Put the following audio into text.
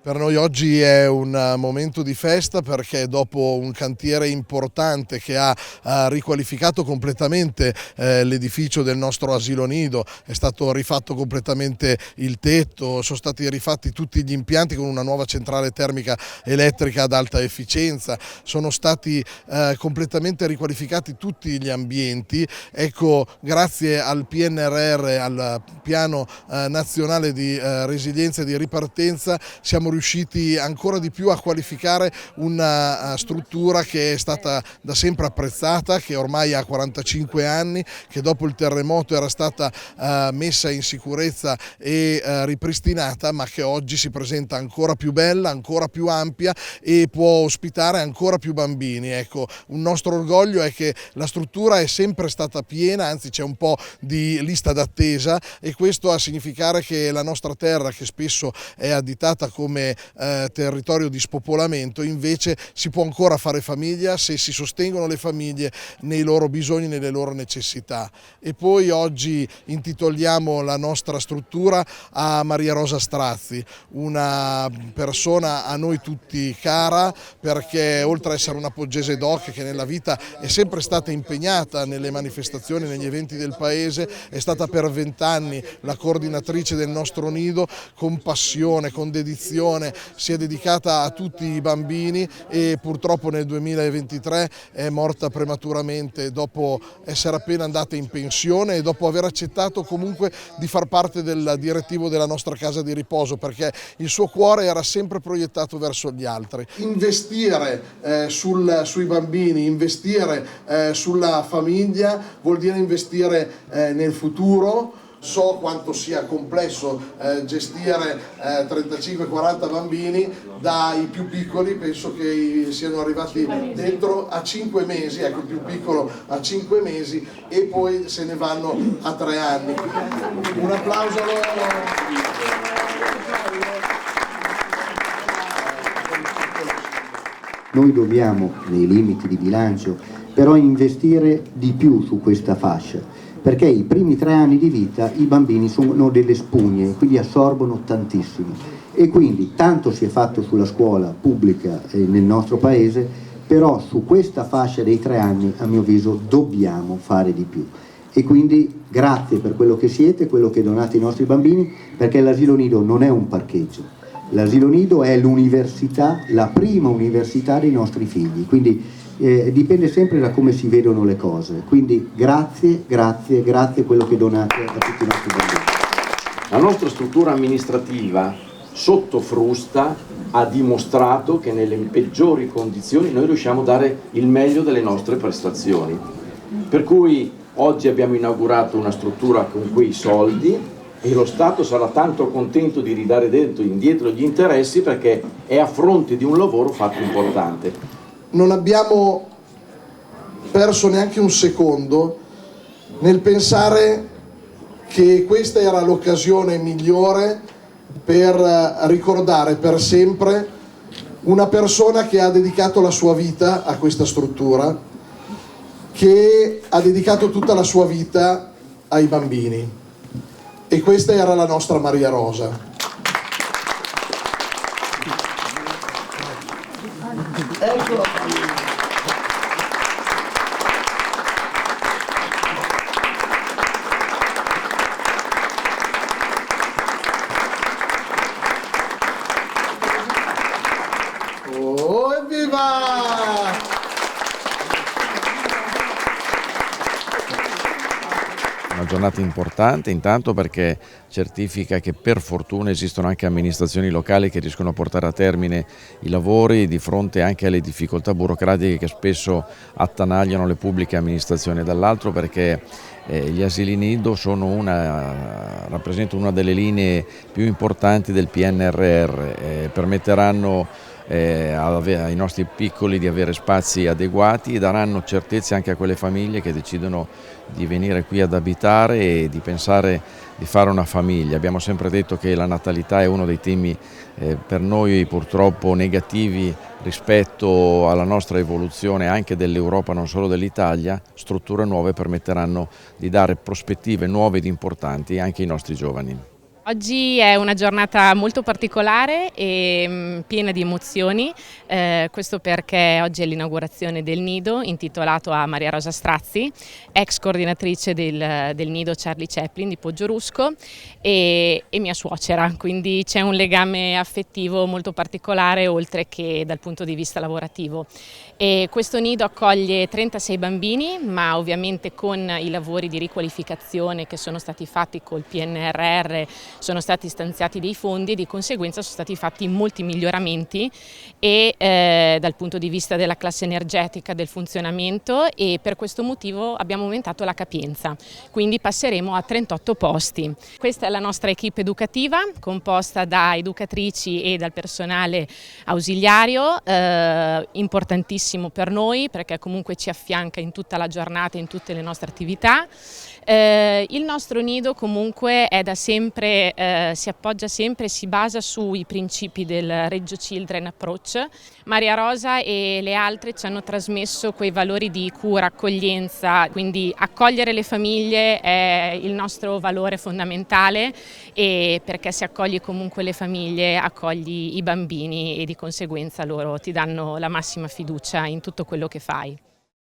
Per noi oggi è un momento di festa perché dopo un cantiere importante che ha riqualificato completamente l'edificio del nostro asilo nido, è stato rifatto completamente il tetto, sono stati rifatti tutti gli impianti con una nuova centrale termica elettrica ad alta efficienza, sono stati completamente riqualificati tutti gli ambienti. Ecco, grazie al PNRR, al Piano Nazionale di Resilienza e di Ripartenza, siamo riusciti ancora di più a qualificare una struttura che è stata da sempre apprezzata, che ormai ha 45 anni, che dopo il terremoto era stata messa in sicurezza e ripristinata, ma che oggi si presenta ancora più bella, ancora più ampia e può ospitare ancora più bambini. Ecco, un nostro orgoglio è che la struttura è sempre stata piena, anzi c'è un po' di lista d'attesa, e questo a significare che la nostra terra, che spesso è additata come territorio di spopolamento, invece si può ancora fare famiglia se si sostengono le famiglie nei loro bisogni, nelle loro necessità. E poi oggi intitoliamo la nostra struttura a Maria Rosa Strazzi, una persona a noi tutti cara, perché oltre ad essere una poggese doc che nella vita è sempre stata impegnata nelle manifestazioni, negli eventi del paese, è stata per 20 anni la coordinatrice del nostro nido, con passione, con dedizione, si è dedicata a tutti i bambini e purtroppo nel 2023 è morta prematuramente dopo essere appena andata in pensione e dopo aver accettato comunque di far parte del direttivo della nostra casa di riposo, perché il suo cuore era sempre proiettato verso gli altri. Investire sui bambini, investire sulla famiglia vuol dire investire nel futuro. So quanto sia complesso gestire 35-40 bambini, dai più piccoli, penso che siano arrivati dentro a 5 mesi, ecco, il più piccolo a 5 mesi, e poi se ne vanno a 3 anni. Un applauso a loro. Noi dobbiamo, nei limiti di bilancio, però investire di più su questa fascia, perché i primi 3 anni di vita i bambini sono delle spugne, quindi assorbono tantissimo, e quindi tanto si è fatto sulla scuola pubblica nel nostro paese, però su questa fascia dei 3 anni a mio avviso dobbiamo fare di più. E quindi grazie per quello che siete, quello che donate ai nostri bambini, perché l'asilo nido non è un parcheggio, l'asilo nido è l'università, la prima università dei nostri figli, quindi dipende sempre da come si vedono le cose, quindi grazie quello che donate a tutti i nostri bambini. La nostra struttura amministrativa sotto frusta ha dimostrato che nelle peggiori condizioni noi riusciamo a dare il meglio delle nostre prestazioni, per cui oggi abbiamo inaugurato una struttura con quei soldi e lo Stato sarà tanto contento di ridare indietro gli interessi, perché è a fronte di un lavoro fatto importante. Non abbiamo perso neanche un secondo nel pensare che questa era l'occasione migliore per ricordare per sempre una persona che ha dedicato la sua vita a questa struttura, che ha dedicato tutta la sua vita ai bambini, e questa era la nostra Maria Rosa. Eccola qui. Oh, evviva! Una giornata importante intanto perché certifica che per fortuna esistono anche amministrazioni locali che riescono a portare a termine i lavori di fronte anche alle difficoltà burocratiche che spesso attanagliano le pubbliche amministrazioni, dall'altro perché gli asili nido rappresentano una delle linee più importanti del PNRR, permetteranno ai nostri piccoli di avere spazi adeguati e daranno certezze anche a quelle famiglie che decidono di venire qui ad abitare e di pensare di fare una famiglia. Abbiamo sempre detto che la natalità è uno dei temi per noi purtroppo negativi rispetto alla nostra evoluzione anche dell'Europa, non solo dell'Italia. Strutture nuove permetteranno di dare prospettive nuove ed importanti anche ai nostri giovani. Oggi è una giornata molto particolare e piena di emozioni, questo perché oggi è l'inaugurazione del nido intitolato a Maria Rosa Strazzi, ex coordinatrice del nido Charlie Chaplin di Poggiorusko e mia suocera, quindi c'è un legame affettivo molto particolare oltre che dal punto di vista lavorativo. E questo nido accoglie 36 bambini, ma ovviamente con i lavori di riqualificazione che sono stati fatti col PNRR sono stati stanziati dei fondi e di conseguenza sono stati fatti molti miglioramenti e dal punto di vista della classe energetica, del funzionamento, e per questo motivo abbiamo aumentato la capienza, quindi passeremo a 38 posti. Questa è la nostra equipe educativa composta da educatrici e dal personale ausiliario, importantissimo per noi perché comunque ci affianca in tutta la giornata, in tutte le nostre attività. Il nostro nido comunque è da sempre, si appoggia sempre e si basa sui principi del Reggio Children Approach. Maria Rosa e le altre ci hanno trasmesso quei valori di cura, accoglienza, quindi accogliere le famiglie è il nostro valore fondamentale, e perché se accogli comunque le famiglie accogli i bambini e di conseguenza loro ti danno la massima fiducia in tutto quello che fai.